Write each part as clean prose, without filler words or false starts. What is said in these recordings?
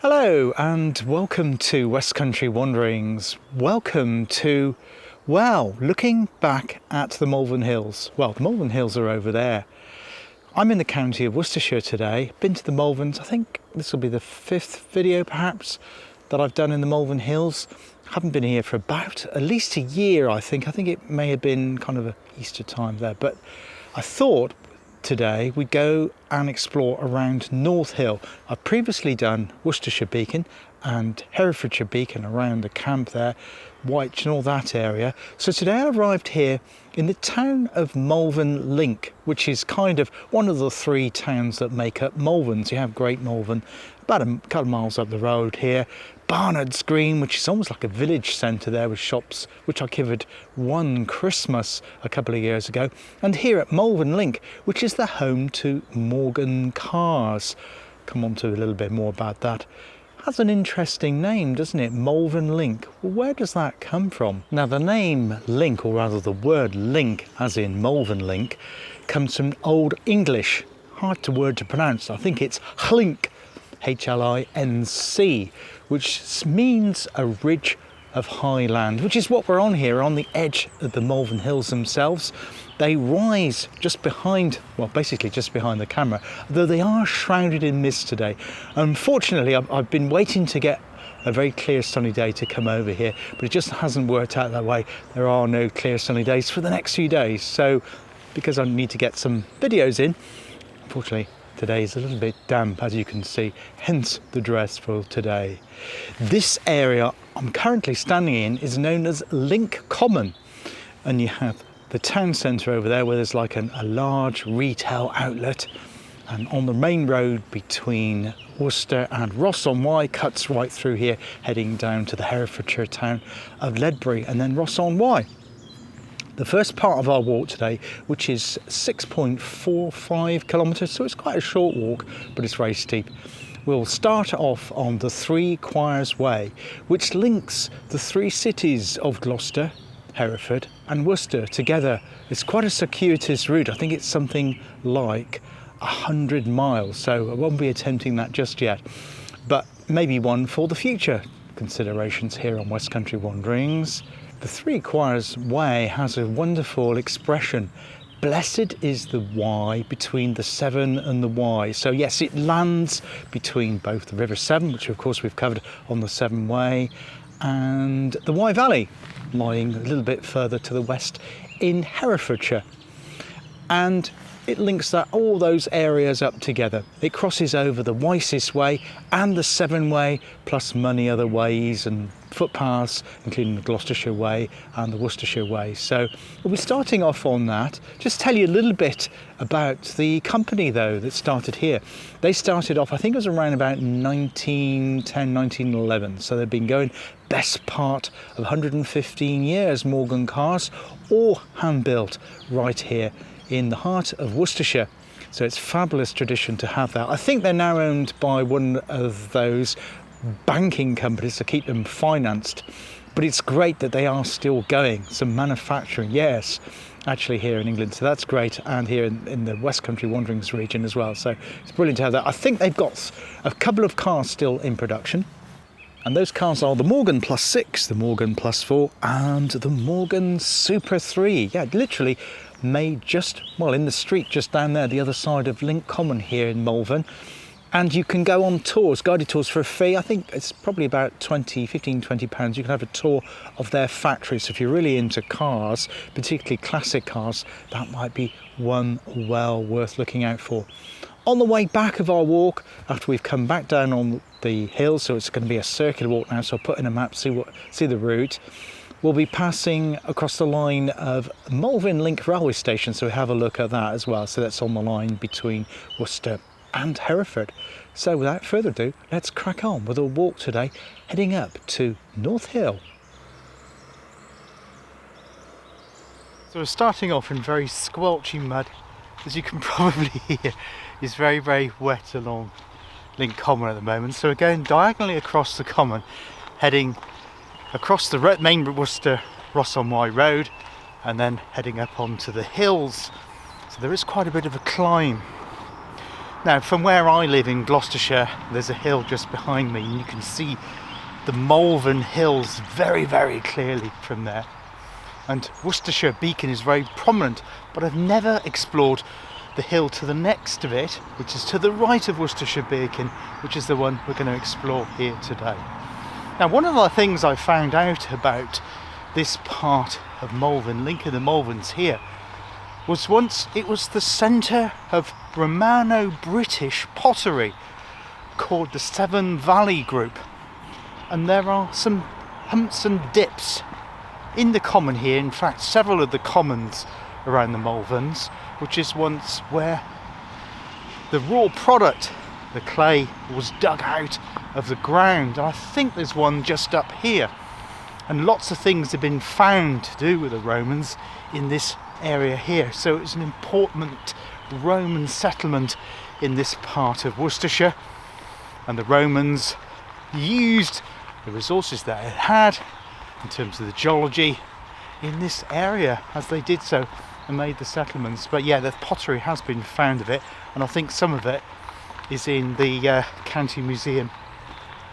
Hello and welcome to West Country Wanderings. Welcome to, well, looking back at the Malvern Hills. Well, the Malvern Hills are over there. I'm in the county of Worcestershire today. Been to the Malverns. I think this will be the 5th video perhaps that I've done in the Malvern Hills. Haven't been here for about at least a year, I think. I think it may have been kind of a Easter time there, but I thought today we go and explore around North Hill. I've previously done Worcestershire Beacon and Herefordshire Beacon around the camp there, White and all that area. So today I arrived here in the town of Malvern Link, which is kind of one of the 3 towns that make up Malverns. You have Great Malvern, about a couple of miles up the road here. Barnard's Green, which is almost like a village centre there with shops, which I covered one Christmas a couple of years ago. And here at Malvern Link, which is the home to Morgan Cars. Come on to a little bit more about that. Has an interesting name, doesn't it? Malvern Link. Well, where does that come from? Now, the name Link, or rather the word link, as in Malvern Link, comes from Old English. Hard word to pronounce. I think it's hlink, H-L-I-N-C, which means a ridge of high land, which is what we're on here, on the edge of the Malvern Hills themselves. They rise just behind, well, basically just behind the camera, though they are shrouded in mist today. Unfortunately, I've been waiting to get a very clear sunny day to come over here, but it just hasn't worked out that way. There are no clear sunny days for the next few days. So because I need to get some videos in, unfortunately, today is a little bit damp, as you can see, hence the dress for today. This area I'm currently standing in is known as Link Common, and you have the town centre over there where there's like a large retail outlet, and on the main road between Worcester and Ross-on-Wye cuts right through here, heading down to the Herefordshire town of Ledbury and then Ross-on-Wye. The first part of our walk today, which is 6.45 kilometres, so it's quite a short walk, but it's very steep. We'll start off on the Three Choirs Way, which links the 3 cities of Gloucester, Hereford and Worcester together. It's quite a circuitous route. I think it's something like 100 miles, so I won't be attempting that just yet, but maybe one for the future considerations here on West Country Wanderings. The Three Choirs Way has a wonderful expression. Blessed is the Y between the Severn and the Wye. So yes, it lands between both the River Severn, which of course we've covered on the Severn Way, and the Wye Valley, lying a little bit further to the west in Herefordshire. And it links all those areas up together. It crosses over the Wysis Way and the Severn Way, plus many other ways and footpaths, including the Gloucestershire Way and the Worcestershire Way. So we'll be starting off on that. Just tell you a little bit about the company though that started here. They started off, I think it was around about 1910, 1911. So they've been going best part of 115 years, Morgan Cars, all hand-built right here in the heart of Worcestershire. So it's fabulous tradition to have that. I think they're now owned by one of those banking companies to keep them financed, but it's great that they are still going. Some manufacturing, yes, actually here in England, so that's great, and here in the West Country Wanderings region as well, so it's brilliant to have that. I think they've got a couple of cars still in production, and those cars are the Morgan Plus 6, the Morgan Plus 4 and the Morgan Super 3. Yeah, literally made just, well, in the street just down there, the other side of Link Common here in Malvern. And you can go on tours, guided tours for a fee. I think it's probably about 15, 20 pounds. You can have a tour of their factory. So if you're really into cars, particularly classic cars, that might be one well worth looking out for. On the way back of our walk, after we've come back down on the hill, so it's going to be a circular walk now, so I'll put in a map, see the route. We'll be passing across the line of Malvern Link railway station, so we have a look at that as well. So that's on the line between Worcester and Hereford. So without further ado, let's crack on with a walk today, heading up to North Hill. So we're starting off in very squelchy mud, as you can probably hear. It's very, very wet along Link Common at the moment. So we're going diagonally across the common, heading across the main Worcester Ross-on-Wye road, and then heading up onto the hills. So there is quite a bit of a climb. Now, from where I live in Gloucestershire, there's a hill just behind me, and you can see the Malvern Hills very, very clearly from there. And Worcestershire Beacon is very prominent, but I've never explored the hill to the next of it, which is to the right of Worcestershire Beacon, which is the one we're going to explore here today. Now, one of the things I found out about this part of Malvern, Link of the Malverns here, was once it was the centre of Romano-British pottery called the Severn Valley Group. And there are some humps and dips in the common here, in fact several of the commons around the Malverns, which is once where the raw product, the clay, was dug out of the ground. And I think there's one just up here. And lots of things have been found to do with the Romans in this area here. So it's an important Roman settlement in this part of Worcestershire. And the Romans used the resources that it had in terms of the geology in this area as they did so and made the settlements. But yeah, the pottery has been found of it, and I think some of it is in the County Museum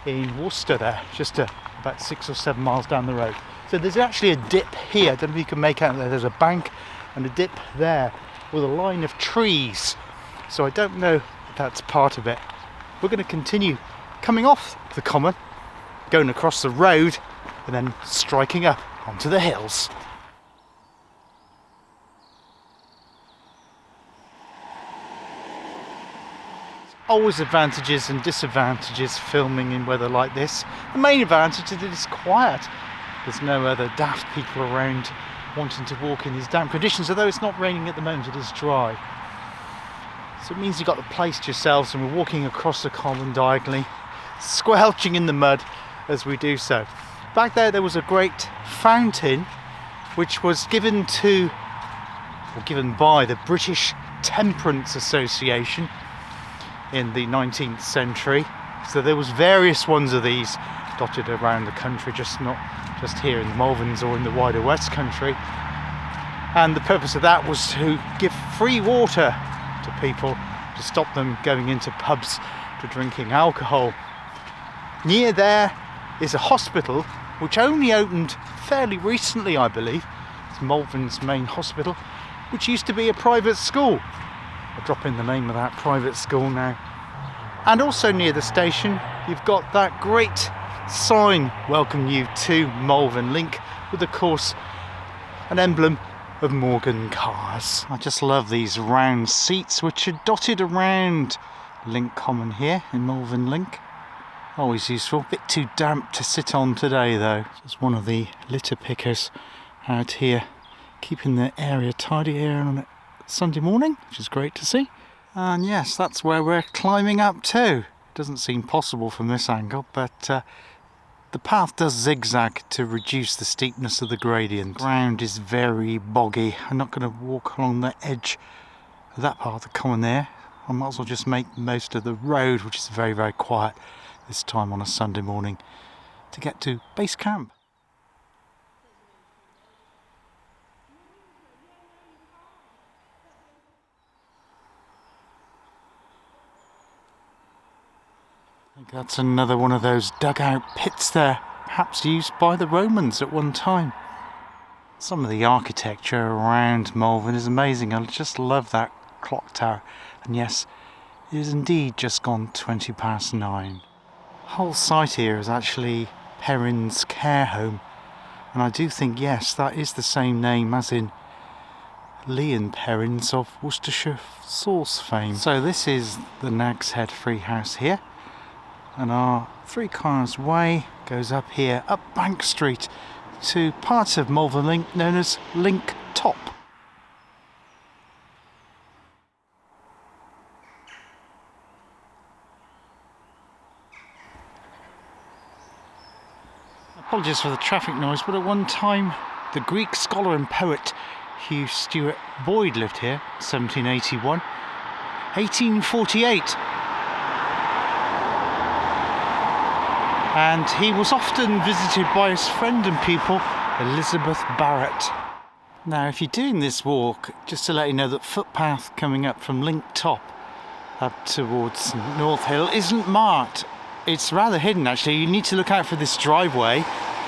in Worcester there, just about 6 or 7 miles down the road. So there's actually a dip here. I don't know if you can make out there. There's a bank and a dip there with a line of trees. So I don't know if that's part of it. We're going to continue coming off the common, going across the road, and then striking up onto the hills. Always advantages and disadvantages filming in weather like this. The main advantage is that it's quiet. There's no other daft people around wanting to walk in these damp conditions, although it's not raining at the moment, it is dry. So it means you've got the place to yourselves, and we're walking across the common diagonally, squelching in the mud as we do so. Back there was a great fountain which was given by the British Temperance Association in the 19th century. So there was various ones of these dotted around the country, not just here in the Malverns or in the wider West Country. And the purpose of that was to give free water to people, to stop them going into pubs to drinking alcohol. Near there is a hospital which only opened fairly recently, I believe. It's Malvern's main hospital, which used to be a private school. I'll drop in the name of that private school now. And also near the station, you've got that great sign, welcome you to Malvern Link, with of course an emblem of Morgan cars. I just love these round seats which are dotted around Link Common here in Malvern Link. Always useful. Bit too damp to sit on today though. Just one of the litter pickers out here, keeping the area tidy here on a Sunday morning, which is great to see. And yes, that's where we're climbing up to. Doesn't seem possible from this angle, but the path does zigzag to reduce the steepness of the gradient. The ground is very boggy. I'm not going to walk along the edge of that part of the common there. I might as well just make most of the road, which is very, very quiet this time on a Sunday morning, to get to base camp. I think that's another one of those dugout pits there, perhaps used by the Romans at one time. Some of the architecture around Malvern is amazing. I just love that clock tower. And yes, it is indeed just gone 20 past 9. The whole site here is actually Perrin's care home, and I do think, yes, that is the same name as in Leon Perrins of Worcestershire sauce fame. So this is the Nag's Head Free House here, and our 3 cars way goes up here, up Bank Street, to part of Malvern Link known as Link Top. Apologies for the traffic noise, but at one time the Greek scholar and poet Hugh Stuart Boyd lived here, 1781, 1848. And he was often visited by his friend and pupil, Elizabeth Barrett. Now, if you're doing this walk, just to let you know that footpath coming up from Link Top up towards North Hill isn't marked. It's rather hidden actually. You need to look out for this driveway.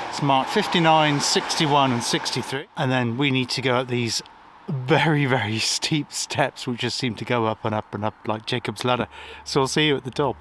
It's marked 59, 61 and 63. And then we need to go up these very, very steep steps which just seem to go up and up and up like Jacob's ladder. So I'll see you at the top.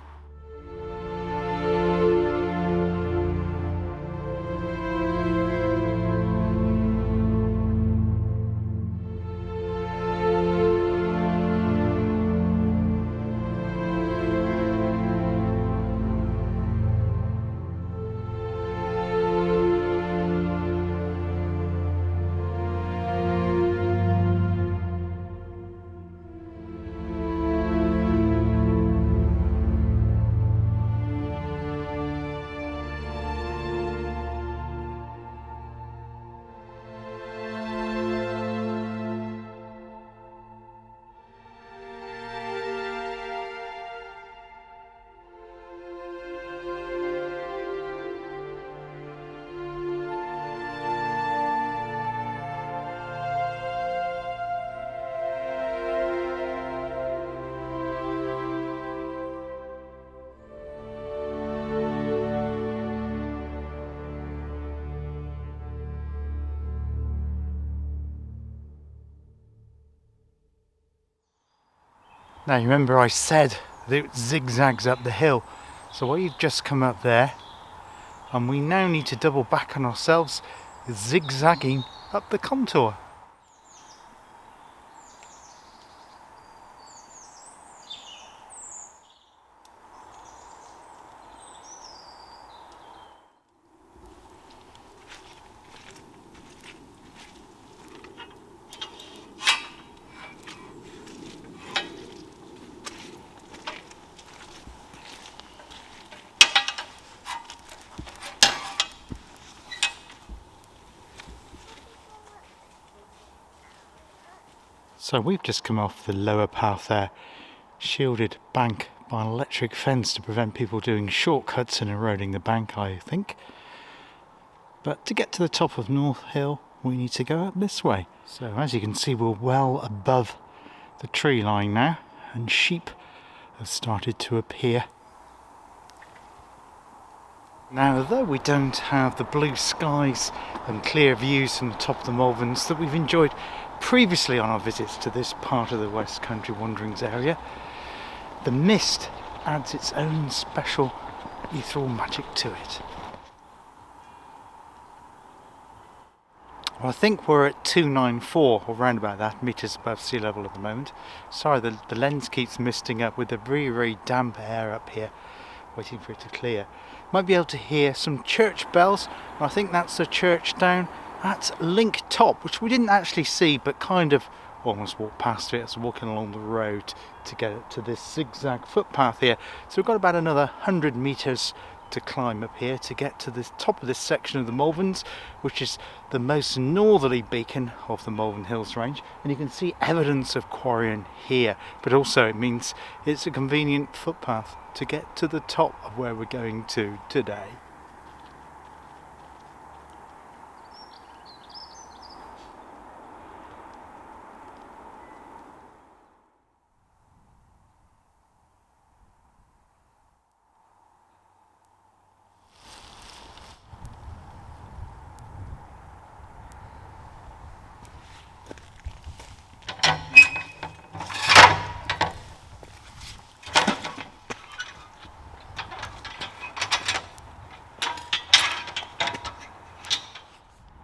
Now you remember I said that it zigzags up the hill, so we've just come up there and we now need to double back on ourselves, zigzagging up the contour. So we've just come off the lower path there, shielded bank by an electric fence to prevent people doing shortcuts and eroding the bank, I think. But to get to the top of North Hill, we need to go up this way. So as you can see, we're well above the tree line now, and sheep have started to appear. Now, although we don't have the blue skies and clear views from the top of the Malverns that we've enjoyed previously on our visits to this part of the West Country Wanderings area, the mist adds its own special ethereal magic to it. Well, I think we're at 294 or round about that metres above sea level at the moment. Sorry, the lens keeps misting up with the very, very damp air up here, waiting for it to clear. Might be able to hear some church bells. I think that's the church down at Link Top, which we didn't actually see, but kind of almost walked past it as walking along the road to get to this zigzag footpath here. So we've got about another 100 metres to climb up here to get to the top of this section of the Malverns, which is the most northerly beacon of the Malvern Hills range. And you can see evidence of quarrying here, but also it means it's a convenient footpath to get to the top of where we're going to today.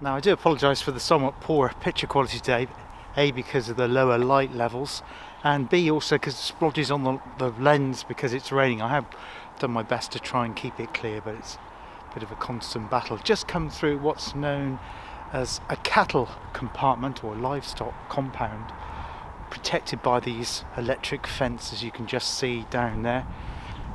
Now I do apologise for the somewhat poor picture quality today, A, because of the lower light levels, and B, also because the splodges on the lens because it's raining. I have done my best to try and keep it clear, but it's a bit of a constant battle. Just come through what's known as a cattle compartment or livestock compound, protected by these electric fences you can just see down there.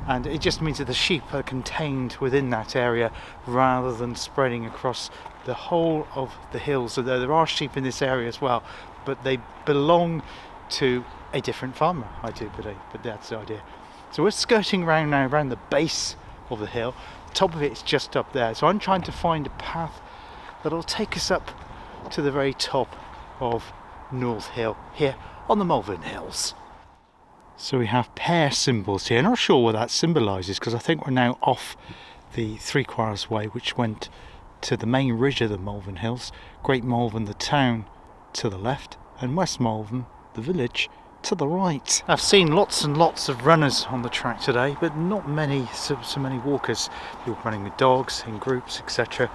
And it just means that the sheep are contained within that area rather than spreading across the whole of the hills. Although there are sheep in this area as well, but they belong to a different farmer, I do believe, but that's the idea. So we're skirting around now, around the base of the hill. The top of it is just up there. So I'm trying to find a path that'll take us up to the very top of North Hill, here on the Malvern Hills. So we have pair symbols here. Not sure what that symbolises, because I think we're now off the 3/4 way, which went to the main ridge of the Malvern Hills. Great Malvern, the town, to the left, and West Malvern, the village, to the right. I've seen lots and lots of runners on the track today, but not many, so many walkers. People running with dogs, in groups, etc.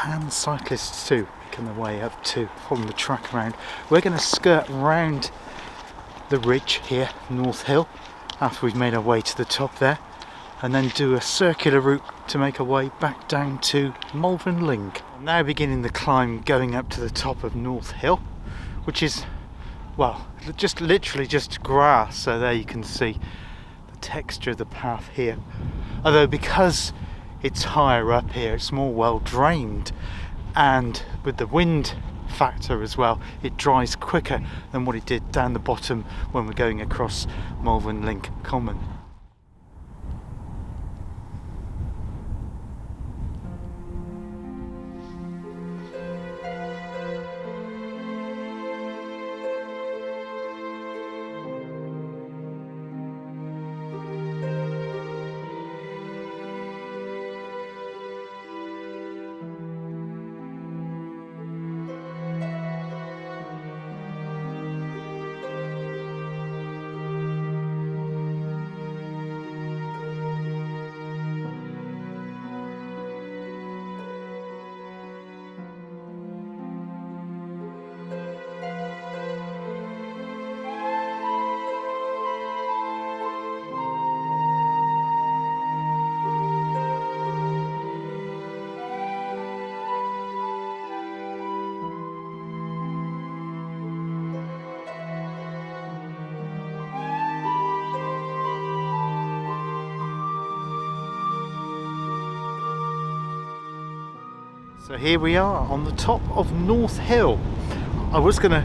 And cyclists too, making their way up to following the track around. We're going to skirt round the ridge here, North Hill, after we've made our way to the top there, and then do a circular route to make our way back down to Malvern Link. I'm now beginning the climb going up to the top of North Hill, which is, well, just literally just grass. So there you can see the texture of the path here, although because it's higher up here it's more well drained, and with the wind factor as well, it dries quicker than what it did down the bottom when we're going across Malvern Link Common. So here we are on the top of North Hill. I was going to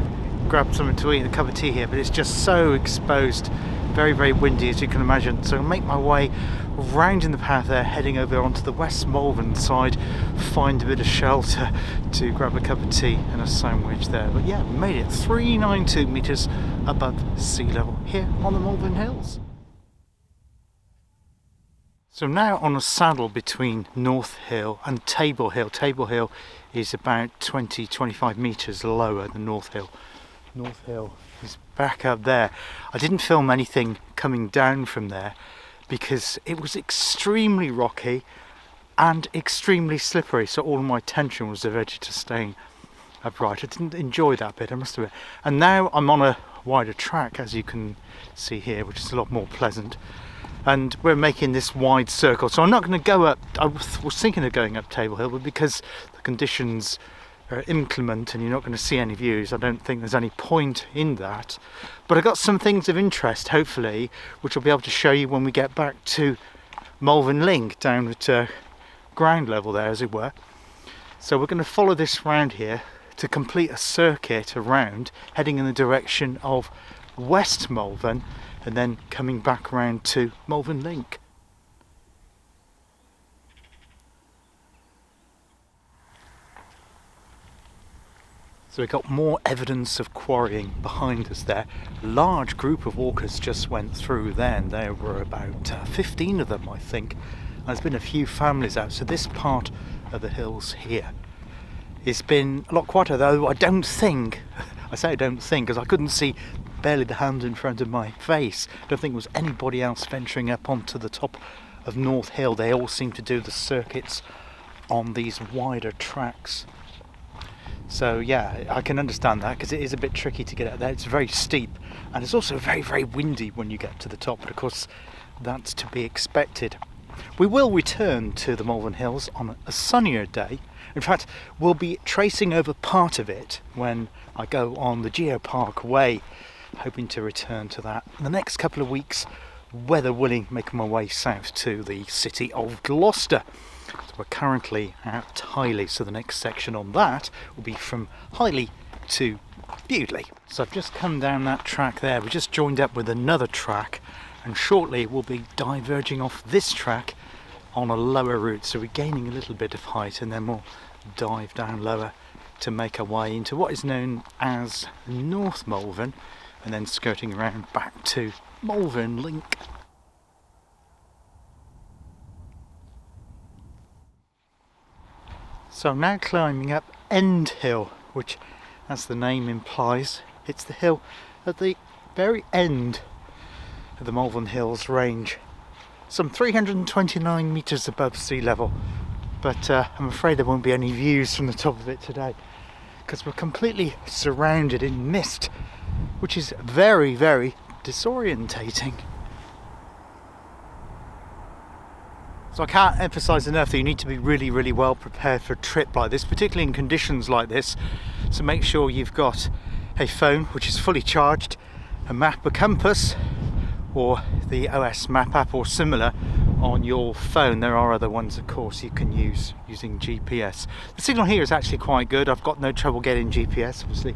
grab something to eat, a cup of tea here, but it's just so exposed, very, very windy as you can imagine. So I'll make my way round in the path there, heading over onto the West Malvern side, find a bit of shelter to grab a cup of tea and a sandwich there. But yeah, we made it 392 metres above sea level here on the Malvern Hills. So I'm now on a saddle between North Hill and Table Hill. Table Hill is about 20-25 metres lower than North Hill. North Hill is back up there. I didn't film anything coming down from there because it was extremely rocky and extremely slippery, so all my attention was diverted to staying upright. I didn't enjoy that bit, I must admit. And now I'm on a wider track, as you can see here, which is a lot more pleasant. And we're making this wide circle, so I'm not going to go up. I was thinking of going up Table Hill, but because the conditions are inclement and you're not going to see any views, I don't think there's any point in that. But I got some things of interest, hopefully, which I'll be able to show you when we get back to Malvern Link, down at ground level there, as it were. So we're going to follow this round here to complete a circuit around, heading in the direction of West Malvern, and then coming back around to Malvern Link. So we got more evidence of quarrying behind us there. A large group of walkers just went through then. There were about 15 of them, I think. And there's been a few families out. So this part of the hills here has been a lot quieter, though I don't think, I say I don't think, because I couldn't see barely the hand in front of my face. I don't think there was anybody else venturing up onto the top of North Hill. They all seem to do the circuits on these wider tracks. So yeah, I can understand that, because it is a bit tricky to get out there. It's very steep, and it's also very, very windy when you get to the top, but of course that's to be expected. We will return to the Malvern Hills on a sunnier day. In fact, we'll be tracing over part of it when I go on the Geopark Way, hoping to return to that in the next couple of weeks, weather willing, making my way south to the city of Gloucester. So we're currently at Highley, so the next section on that will be from Highley to Bewdley. So I've just come down that track there. We just joined up with another track, and shortly we'll be diverging off this track on a lower route, so we're gaining a little bit of height, and then we'll dive down lower to make our way into what is known as North Malvern, and then skirting around back to Malvern Link. So I'm now climbing up End Hill, which, as the name implies, it's the hill at the very end of the Malvern Hills range, some 329 metres above sea level. But I'm afraid there won't be any views from the top of it today, because we're completely surrounded in mist, which is very, very disorientating. So I can't emphasise enough that you need to be really, really well prepared for a trip like this, particularly in conditions like this. So make sure you've got a phone which is fully charged, a map, a compass, or the OS map app or similar on your phone. There are other ones, of course, you can use using GPS. The signal here is actually quite good. I've got no trouble getting GPS. Obviously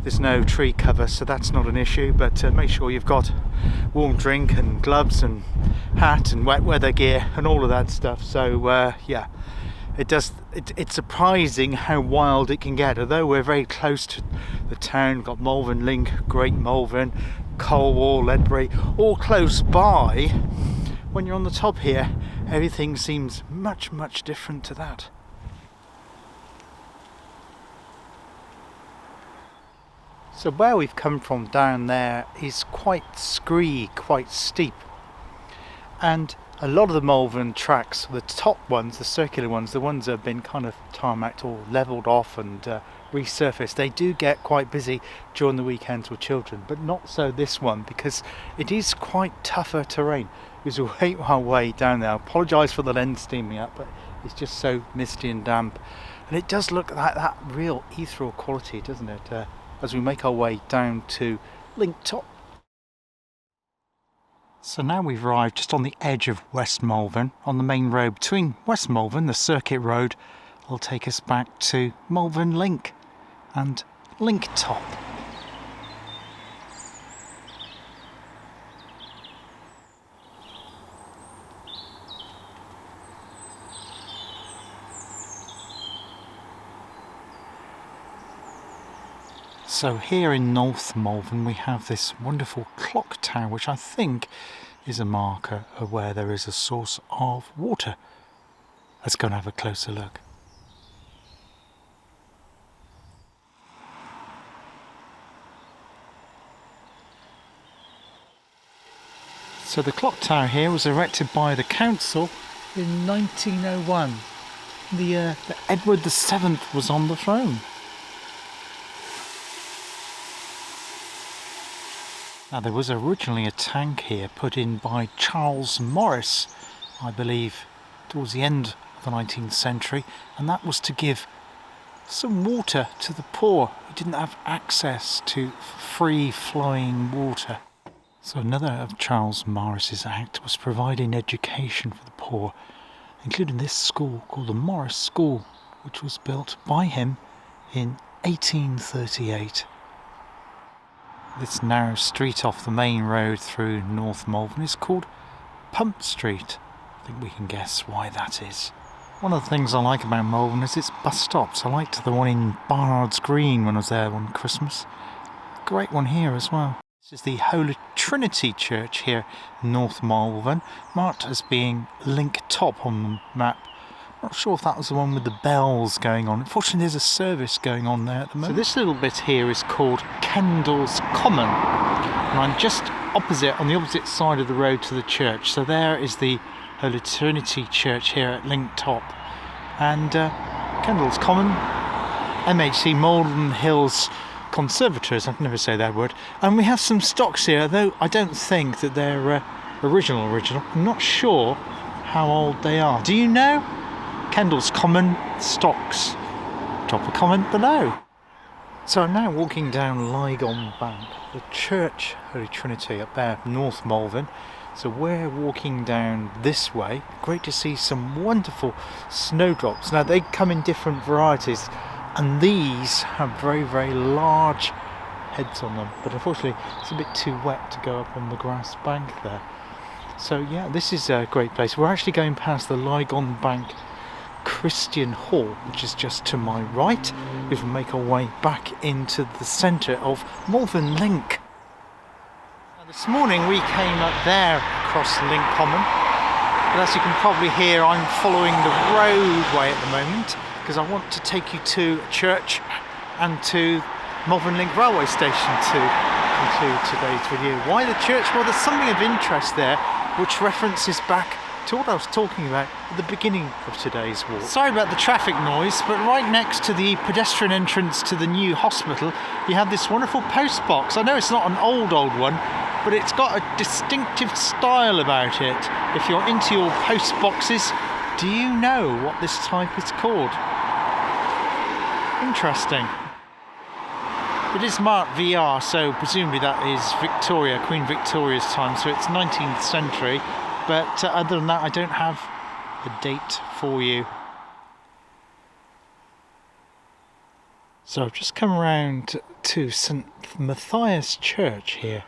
there's no tree cover, so that's not an issue, but make sure you've got warm drink and gloves and hat and wet weather gear and all of that stuff. So yeah, it's surprising how wild it can get. Although we're very close to the town, got Malvern Link, Great Malvern, Colwall, Ledbury, all close by. When you're on the top here, everything seems much, much different to that. So where we've come from down there is quite scree, quite steep. And a lot of the Malvern tracks, the top ones, the circular ones, the ones that have been kind of tarmacked or levelled off and resurfaced, they do get quite busy during the weekends with children, but not so this one, because it is quite tougher terrain. Because we'll hate our way down there. I apologise for the lens steaming up, but it's just so misty and damp. And it does look like that real ethereal quality, doesn't it? As we make our way down to Link Top. So now we've arrived just on the edge of West Malvern, on the main road between West Malvern, the circuit road, will take us back to Malvern Link and Link Top. So here in North Malvern we have this wonderful clock tower, which I think is a marker of where there is a source of water. Let's go and have a closer look. So the clock tower here was erected by the council in 1901. The Edward VII was on the throne. Now there was originally a tank here put in by Charles Morris, I believe, towards the end of the 19th century, and that was to give some water to the poor who didn't have access to free flowing water. So another of Charles Morris's acts was providing education for the poor, including this school called the Morris School, which was built by him in 1838. This narrow street off the main road through North Malvern is called Pump Street. I think we can guess why that is. One of the things I like about Malvern is its bus stops. I liked the one in Barnard's Green when I was there one Christmas. Great one here as well. This is the Holy Trinity Church here in North Malvern, marked as being Link Top on the map. Not sure if that was the one with the bells going on. Unfortunately, there's a service going on there at the moment. So this little bit here is called Kendall's Common, and I'm just opposite, on the opposite side of the road to the church. So there is the Holy Trinity Church here at Link Top, and Kendall's Common, MHC Malvern Hills Conservatories. I can never say that word. And we have some stocks here, though I don't think that they're original. I'm not sure how old they are. Do you know? Kendall's Common stocks. Drop a comment below. So I'm now walking down Lygon Bank, the church Holy Trinity up there, North Malvern. So we're walking down this way. Great to see some wonderful snowdrops. Now they come in different varieties, and these have very, very large heads on them. But unfortunately, it's a bit too wet to go up on the grass bank there. So yeah, this is a great place. We're actually going past the Lygon Bank Christian Hall, which is just to my right. We will make our way back into the centre of Malvern Link. This morning we came up there across Link Common, but as you can probably hear, I'm following the roadway at the moment because I want to take you to a church and to Malvern Link railway station to conclude today's video. Why the church? Well, there's something of interest there which references back to what I was talking about at the beginning of today's walk. Sorry about the traffic noise, but right next to the pedestrian entrance to the new hospital, you have this wonderful post box. I know it's not an old one, but it's got a distinctive style about it. If you're into your post boxes, do you know what this type is called? Interesting. It is marked VR, so presumably that is Victoria, Queen Victoria's time, so it's 19th century. But other than that, I don't have a date for you. So I've just come around to St Matthias Church here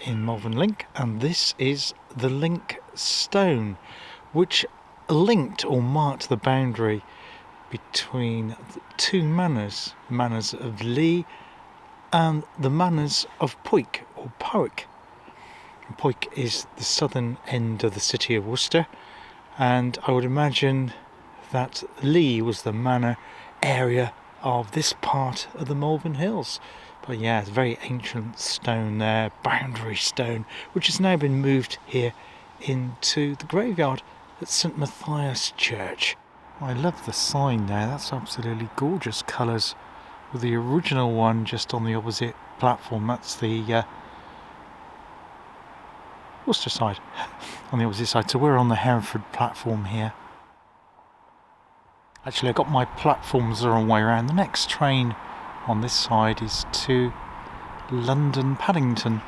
in Malvern Link, and this is the Link Stone, which linked or marked the boundary between two manors, manors of Lee and the manors of Poik or Powick. Poik is the southern end of the city of Worcester, and I would imagine that Lee was the manor area of this part of the Malvern Hills. But yeah, it's a very ancient stone there, boundary stone, which has now been moved here into the graveyard at St Matthias Church. I love the sign there, that's absolutely gorgeous colours, with the original one just on the opposite platform. That's the Worcester side, on the opposite side. So we're on the Hereford platform here. Actually, I've got my platforms the wrong way around. The next train on this side is to London Paddington,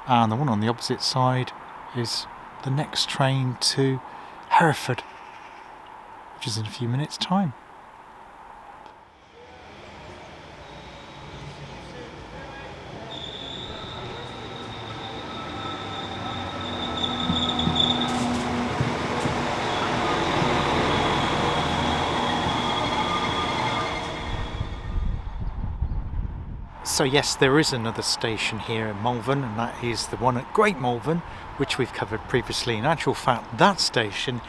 and the one on the opposite side is the next train to Hereford, which is in a few minutes' time. So yes, there is another station here in Malvern, and that is the one at Great Malvern, which we've covered previously. In actual fact, that station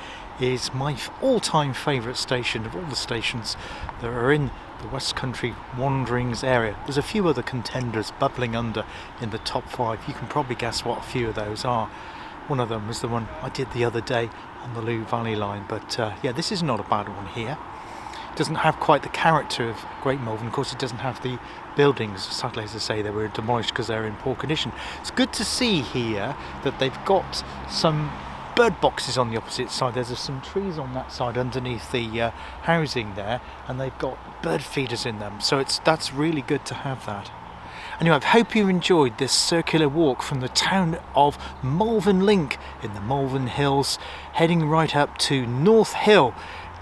is my all-time favourite station of all the stations that are in the West Country Wanderings area. There's a few other contenders bubbling under in the top 5. You can probably guess what a few of those are. One of them was the one I did the other day on the Lou Valley line, but yeah, this is not a bad one here. It doesn't have quite the character of Great Malvern. Of course, it doesn't have the buildings. Sadly, as I say, they were demolished because they're in poor condition. It's good to see here that they've got some bird boxes on the opposite side. There's some trees on that side underneath the housing there, and they've got bird feeders in them. So that's really good to have that. Anyway, I hope you enjoyed this circular walk from the town of Malvern Link in the Malvern Hills, heading right up to North Hill.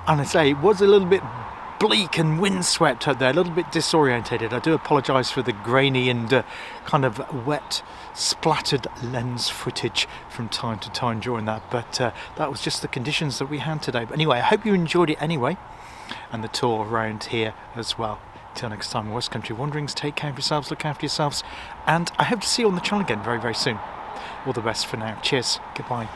And I say, it was a little bit bleak and windswept out there, a little bit disorientated. I do apologise for the grainy and kind of wet, splattered lens footage from time to time during that, but that was just the conditions that we had today. But anyway, I hope you enjoyed it anyway, and the tour around here as well. Till next time, West Country Wanderings, take care of yourselves, look after yourselves, and I hope to see you on the channel again very, very soon. All the best for now. Cheers. Goodbye.